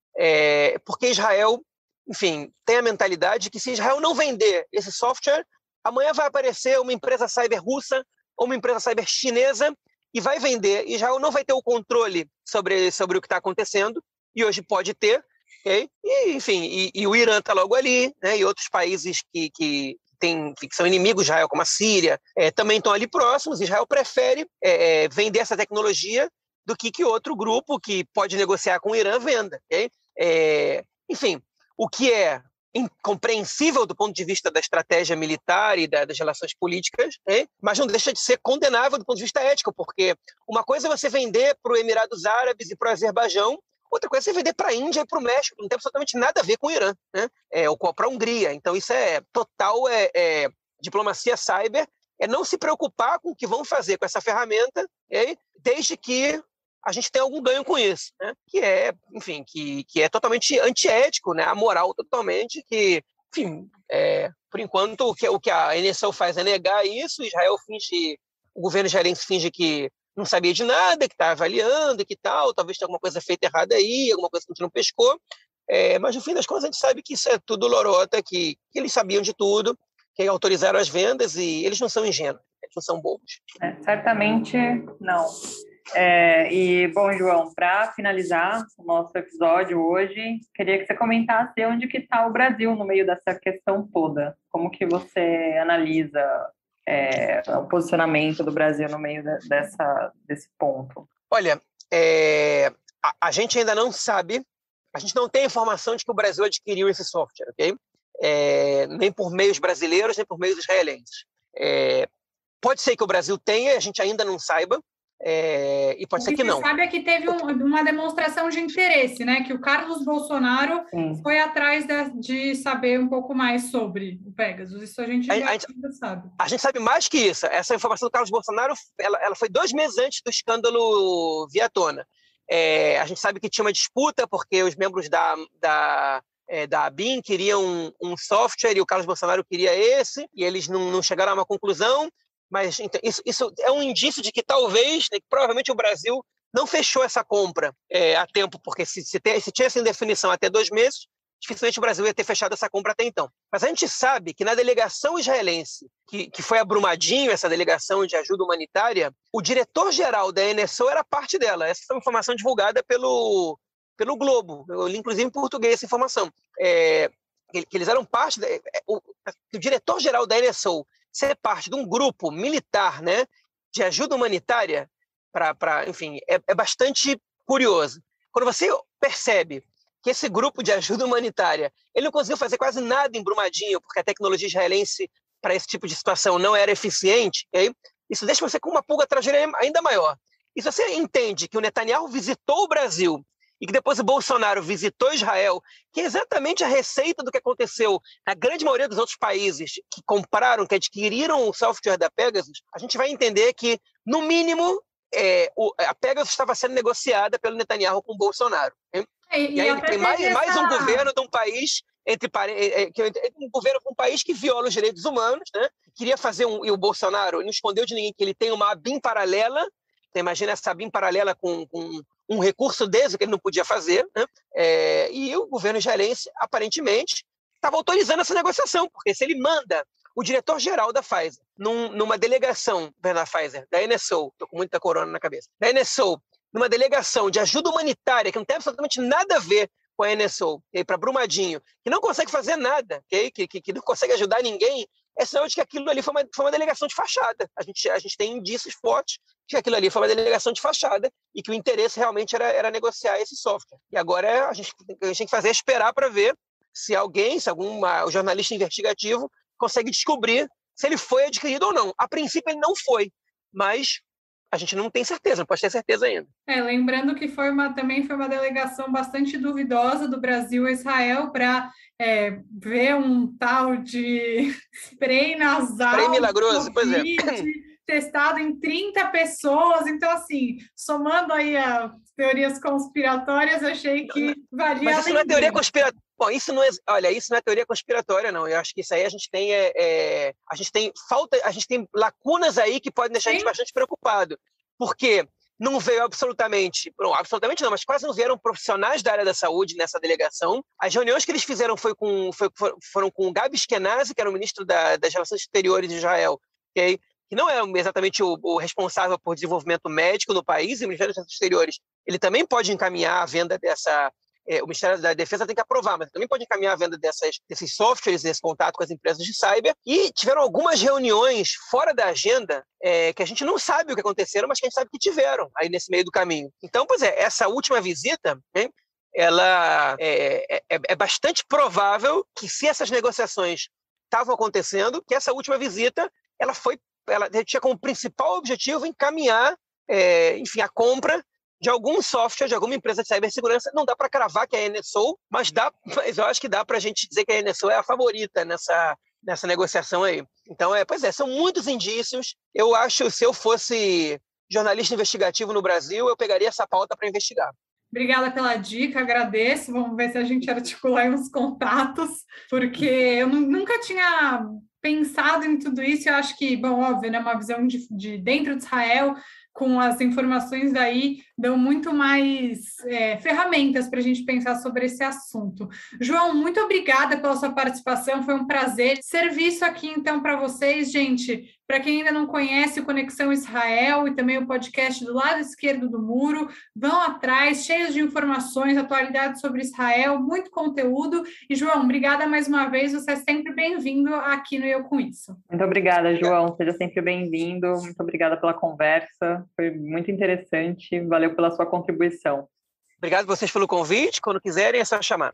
Porque Israel, enfim, tem a mentalidade que se Israel não vender esse software, amanhã vai aparecer uma empresa cyber russa ou uma empresa cyber chinesa e vai vender. Israel não vai ter o controle sobre o que está acontecendo, e hoje pode ter. Okay? E, enfim, e o Irã está logo ali, né? E outros países que são inimigos de Israel, como a Síria, também estão ali próximos. Israel prefere vender essa tecnologia do que outro grupo que pode negociar com o Irã venda. Okay? Enfim, o que é incompreensível do ponto de vista da estratégia militar e das relações políticas, mas não deixa de ser condenável do ponto de vista ético, porque uma coisa é você vender para os Emirados Árabes e para o Azerbaijão, outra coisa é você vender para a Índia e para o México, não tem absolutamente nada a ver com o Irã, né? Ou para a Hungria. Então isso é total diplomacia cyber, é não se preocupar com o que vão fazer com essa ferramenta, desde que a gente tem algum ganho com isso, né? Que é, enfim, que é totalmente antiético, né? Amoral totalmente, que, enfim, por enquanto o que a NSO faz é negar isso, o governo israelense finge que não sabia de nada, que está avaliando e que tal, talvez tenha alguma coisa feita errada aí, alguma coisa que a gente não pescou, mas no fim das contas a gente sabe que isso é tudo lorota, que eles sabiam de tudo, que autorizaram as vendas e eles não são ingênuos, eles não são bobos. Certamente não. Bom, João, para finalizar o nosso episódio hoje, queria que você comentasse onde que está o Brasil no meio dessa questão toda. Como que você analisa o posicionamento do Brasil no meio desse ponto? Olha, a gente ainda não sabe, a gente não tem informação de que o Brasil adquiriu esse software, ok? Nem por meios brasileiros, nem por meios israelenses. Pode ser que o Brasil tenha, a gente ainda não saiba, e pode ser que não. O que sabe é que teve uma demonstração de interesse, né? Que o Carlos Bolsonaro foi atrás de saber um pouco mais sobre o Pegasus. Isso a gente já sabe. A gente sabe mais que isso. Essa informação do Carlos Bolsonaro, ela foi 2 meses antes do escândalo vir à tona. A gente sabe que tinha uma disputa porque os membros da ABIN queriam um software e o Carlos Bolsonaro queria esse, e eles não chegaram a uma conclusão. Mas então, isso é um indício de que talvez, né, que provavelmente o Brasil não fechou essa compra a tempo, porque se tinha essa indefinição até 2 meses, dificilmente o Brasil ia ter fechado essa compra até então. Mas a gente sabe que na delegação israelense, que foi a Brumadinho, essa delegação de ajuda humanitária, o diretor-geral da NSO era parte dela. Essa foi uma informação divulgada pelo Globo. Eu li, inclusive, em português essa informação. Que eles eram parte... o diretor-geral da NSO ser parte de um grupo militar, né, de ajuda humanitária, enfim, é bastante curioso. Quando você percebe que esse grupo de ajuda humanitária, ele não conseguiu fazer quase nada em Brumadinho, porque a tecnologia israelense para esse tipo de situação não era eficiente, okay? Isso deixa você com uma pulga atrás ainda maior. E se você entende que o Netanyahu visitou o Brasil e que depois o Bolsonaro visitou Israel, que é exatamente a receita do que aconteceu na grande maioria dos outros países que compraram, que adquiriram o software da Pegasus, a gente vai entender que, no mínimo, a Pegasus estava sendo negociada pelo Netanyahu com o Bolsonaro. E aí tem mais um governo de um país, um governo de um país que viola os direitos humanos, né? Queria fazer e o Bolsonaro não escondeu de ninguém que ele tem uma ABIN paralela. Você imagina essa ABIN paralela com um recurso desse que ele não podia fazer, né? E o governo israelense, aparentemente, estava autorizando essa negociação, porque se ele manda o diretor-geral da Pfizer numa delegação da Pfizer, da NSO, estou com muita corona na cabeça, da NSO, numa delegação de ajuda humanitária, que não tem absolutamente nada a ver com a NSO, para Brumadinho, que não consegue fazer nada, que não consegue ajudar ninguém, é sinal de que aquilo ali foi uma delegação de fachada. A gente tem indícios fortes de que aquilo ali foi uma delegação de fachada e que o interesse realmente era negociar esse software. E agora a gente tem que fazer esperar para ver se algum jornalista investigativo consegue descobrir se ele foi adquirido ou não. A princípio, ele não foi, mas a gente não tem certeza, não pode ter certeza ainda. Lembrando que também foi uma delegação bastante duvidosa do Brasil a Israel para ver um tal de spray nasal. Spray milagroso, COVID, pois é. Testado em 30 pessoas. Então, assim, somando aí as teorias conspiratórias, achei que valia. Mas isso não é teoria conspiratória. Bom, isso não é teoria conspiratória, não. Eu acho que isso aí a gente tem lacunas aí que podem deixar a gente bastante preocupado. Porque não veio absolutamente não, mas quase não vieram profissionais da área da saúde nessa delegação. As reuniões que eles fizeram foram com o Gabi Ashkenazi, que era o ministro das Relações Exteriores de Israel, okay? Que não é exatamente o responsável por desenvolvimento médico no país, e o Ministério das Relações Exteriores ele também pode encaminhar a venda o Ministério da Defesa tem que aprovar, mas também pode encaminhar a venda desses softwares, desse contato com as empresas de cyber, e tiveram algumas reuniões fora da agenda que a gente não sabe o que aconteceram, mas que a gente sabe que tiveram aí nesse meio do caminho. Então, essa última visita, hein, ela é bastante provável que, se essas negociações estavam acontecendo, que essa última visita ela tinha como principal objetivo encaminhar, a compra de algum software, de alguma empresa de cibersegurança. Não dá para cravar que é a NSO, mas eu acho que dá para a gente dizer que a NSO é a favorita nessa negociação aí. Então, são muitos indícios. Eu acho, se eu fosse jornalista investigativo no Brasil, eu pegaria essa pauta para investigar. Obrigada pela dica, agradeço. Vamos ver se a gente articula aí uns contatos, porque eu nunca tinha pensado em tudo isso. Eu acho que, bom, óbvio, né, uma visão de dentro de Israel, com as informações daí, dão muito mais ferramentas para a gente pensar sobre esse assunto. João, muito obrigada pela sua participação, foi um prazer. Serviço aqui, então, para vocês, gente. Para quem ainda não conhece o Conexão Israel e também o podcast do lado esquerdo do muro, vão atrás, cheios de informações, atualidades sobre Israel, muito conteúdo. E, João, obrigada mais uma vez, você é sempre bem-vindo aqui no Eu Com Isso. Muito obrigada, João, seja sempre bem-vindo, muito obrigada pela conversa, foi muito interessante, valeu pela sua contribuição. Obrigado a vocês pelo convite, quando quiserem é só chamar.